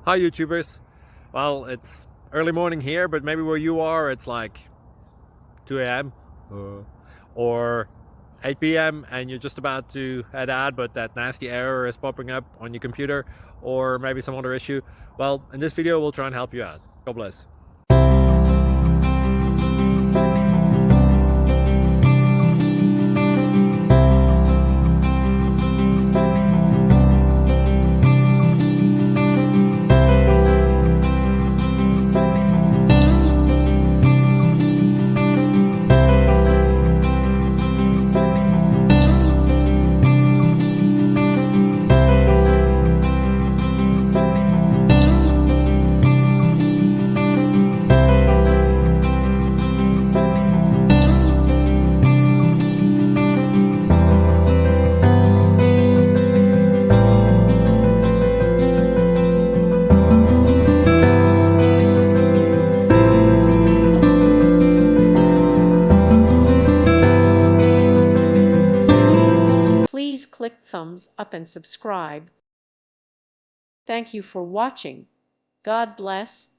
Hi YouTubers. Well, it's early morning here, but maybe where you are it's like 2 a.m. or 8 p.m. and you're just about to head out, but that nasty error is popping up on your computer, or maybe some other issue. Well, in this video we'll try and help you out. God bless. Please click thumbs up and subscribe. Thank you for watching. God bless.